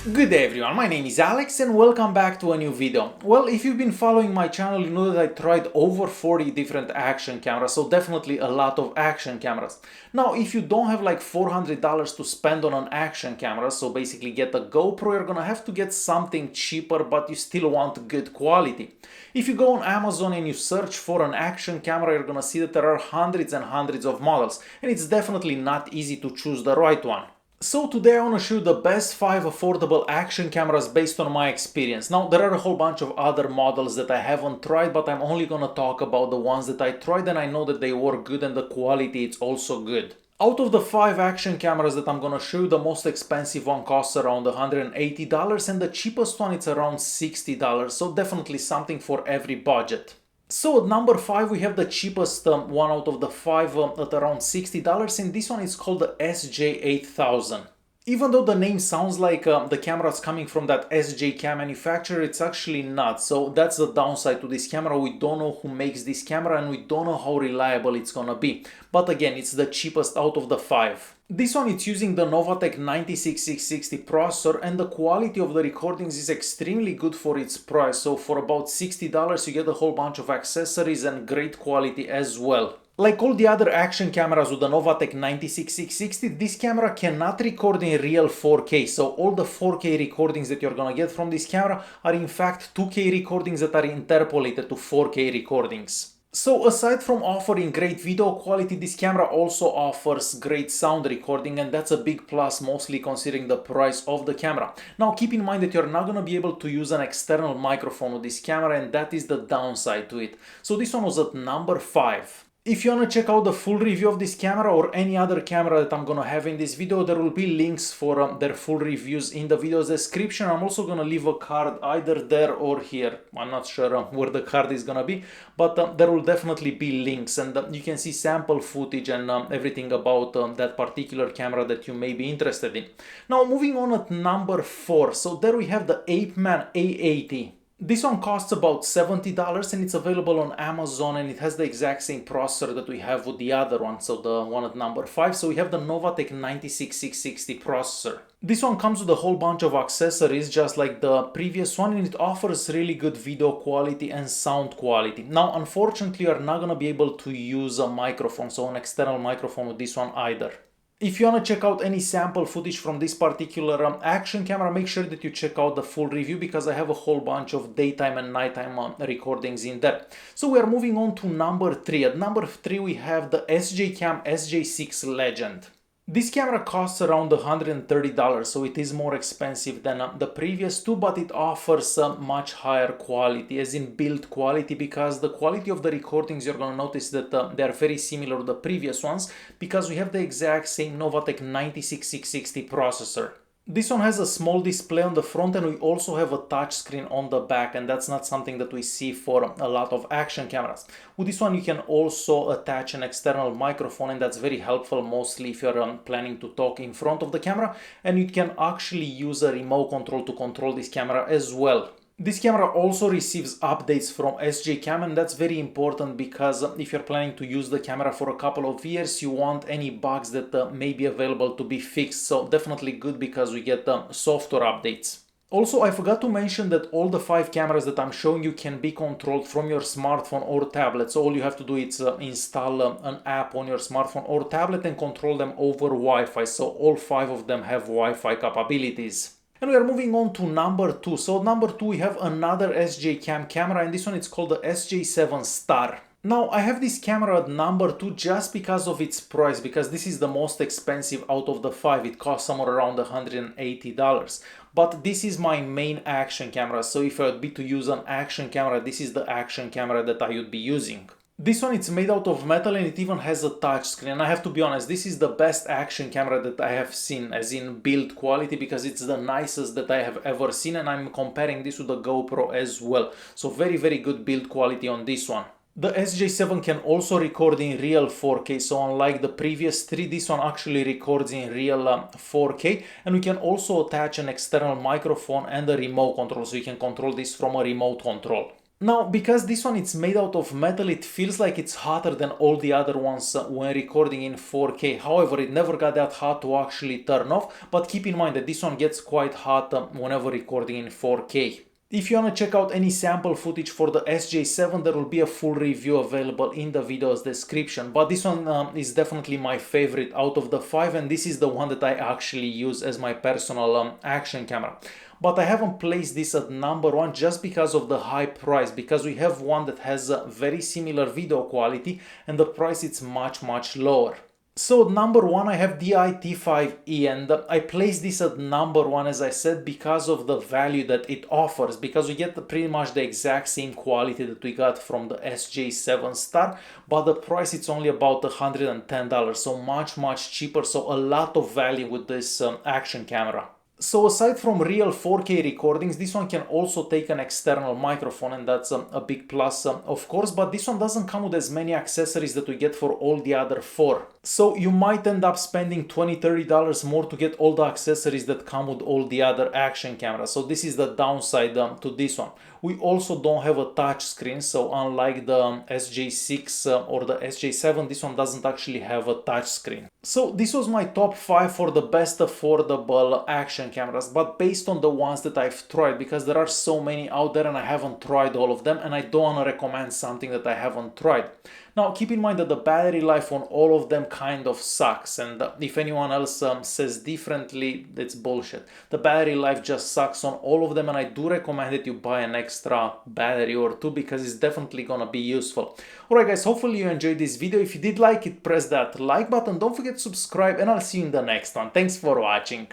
Good day everyone, my name is Alex and welcome back to a new video. Well, if you've been following my channel, you know that I tried over 40 different action cameras, so definitely a lot of action cameras. Now, if you don't have like $400 to spend on an action camera, so basically get a GoPro, you're gonna have to get something cheaper, but you still want good quality. If you go on Amazon and you search for an action camera, you're gonna see that there are hundreds and hundreds of models, and it's definitely not easy to choose the right one. So today I want to show you the best 5 affordable action cameras based on my experience. Now there are a whole bunch of other models that I haven't tried, but I'm only gonna talk about the ones that I tried and I know that they work good and the quality is also good. Out of the 5 action cameras that I'm gonna show you, the most expensive one costs around $180 and the cheapest one is around $60, so definitely something for every budget. So at number 5 we have the cheapest one out of the 5 at around $60, and this one is called the SJ8000. Even though the name sounds like the camera is coming from that SJ cam manufacturer, it's actually not. So that's the downside to this camera. We don't know who makes this camera and we don't know how reliable it's gonna be. But again, it's the cheapest out of the 5. This one is using the Novatec 96660 processor and the quality of the recordings is extremely good for its price. So for about $60 you get a whole bunch of accessories and great quality as well. Like all the other action cameras with the Novatec 96660, this camera cannot record in real 4K, so all the 4K recordings that you're gonna get from this camera are in fact 2K recordings that are interpolated to 4K recordings. So aside from offering great video quality, this camera also offers great sound recording, and that's a big plus, mostly considering the price of the camera. Now keep in mind that you're not gonna be able to use an external microphone with this camera, and that is the downside to it. So this one was at number 5. If you wanna check out the full review of this camera or any other camera that I'm gonna have in this video, there will be links for their full reviews in the video's description. I'm also gonna leave a card either there or here. I'm not sure where the card is gonna be, but there will definitely be links, and you can see sample footage and everything about that particular camera that you may be interested in. Now moving on at number 4, so there we have the Apeman A80. This one costs about $70 and it's available on Amazon, and it has the exact same processor that we have with the other one, so the one at number 5. So we have the Novatec 96660 processor. This one comes with a whole bunch of accessories just like the previous one, and it offers really good video quality and sound quality. Now unfortunately you are not gonna be able to use a microphone, so an external microphone with this one either. If you want to check out any sample footage from this particular action camera, make sure that you check out the full review because I have a whole bunch of daytime and nighttime recordings in there. So we are moving on to number 3. At number 3 we have the SJ6 Legend. This camera costs around $130, so it is more expensive than the previous two, but it offers a much higher quality, as in build quality, because the quality of the recordings, you're gonna notice that they are very similar to the previous ones, because we have the exact same Novatec 96660 processor. This one has a small display on the front, and we also have a touchscreen on the back, and that's not something that we see for a lot of action cameras. With this one you can also attach an external microphone, and that's very helpful mostly if you're planning to talk in front of the camera, and you can actually use a remote control to control this camera as well. This camera also receives updates from SJ Cam, and that's very important because if you're planning to use the camera for a couple of years, you want any bugs that may be available to be fixed. So definitely good because we get software updates. Also, I forgot to mention that all the 5 cameras that I'm showing you can be controlled from your smartphone or tablet. So all you have to do is install an app on your smartphone or tablet and control them over Wi-Fi. So all 5 of them have Wi-Fi capabilities. And we are moving on to number 2. So number 2 we have another SJ Cam camera, and this one is called the SJ7 Star. Now I have this camera at number 2 just because of its price, because this is the most expensive out of the 5. It costs somewhere around $180. But this is my main action camera, so if I would be to use an action camera, this is the action camera that I would be using. This one it's made out of metal and it even has a touchscreen. I have to be honest, this is the best action camera that I have seen, as in build quality, because it's the nicest that I have ever seen, and I'm comparing this with the GoPro as well. So very good build quality on this one. The SJ7 can also record in real 4K, so unlike the previous 3, this one actually records in real 4K, and we can also attach an external microphone and a remote control, so you can control this from a remote control. Now, because this one it's made out of metal, it feels like it's hotter than all the other ones when recording in 4K. However, it never got that hot to actually turn off, but keep in mind that this one gets quite hot whenever recording in 4K. If you want to check out any sample footage for the SJ7, there will be a full review available in the video's description. But this one is definitely my favorite out of the 5, and this is the one that I actually use as my personal action camera. But I haven't placed this at number 1 just because of the high price, because we have one that has a very similar video quality and the price is much lower. So number 1 I have the T5e, and I placed this at number 1 as I said because of the value that it offers, because we get pretty much the exact same quality that we got from the SJ7 Star, but the price it's only about $110, so much cheaper, so a lot of value with this action camera. So aside from real 4K recordings, this one can also take an external microphone, and that's a big plus of course, but this one doesn't come with as many accessories that we get for all the other 4. So you might end up spending $20–30 more to get all the accessories that come with all the other action cameras. So this is the downside to this one. We also don't have a touch screen, so unlike the SJ6 or the SJ7, this one doesn't actually have a touch screen. So this was my top 5 for the best affordable action cameras, but based on the ones that I've tried, because there are so many out there and I haven't tried all of them, and I don't want to recommend something that I haven't tried. Now keep in mind that the battery life on all of them kind of sucks, and if anyone else says differently, that's bullshit. The battery life just sucks on all of them, and I do recommend that you buy an extra battery or 2 because it's definitely gonna be useful. Alright guys, hopefully you enjoyed this video. If you did like it, press that like button, don't forget to subscribe, and I'll see you in the next one. Thanks for watching.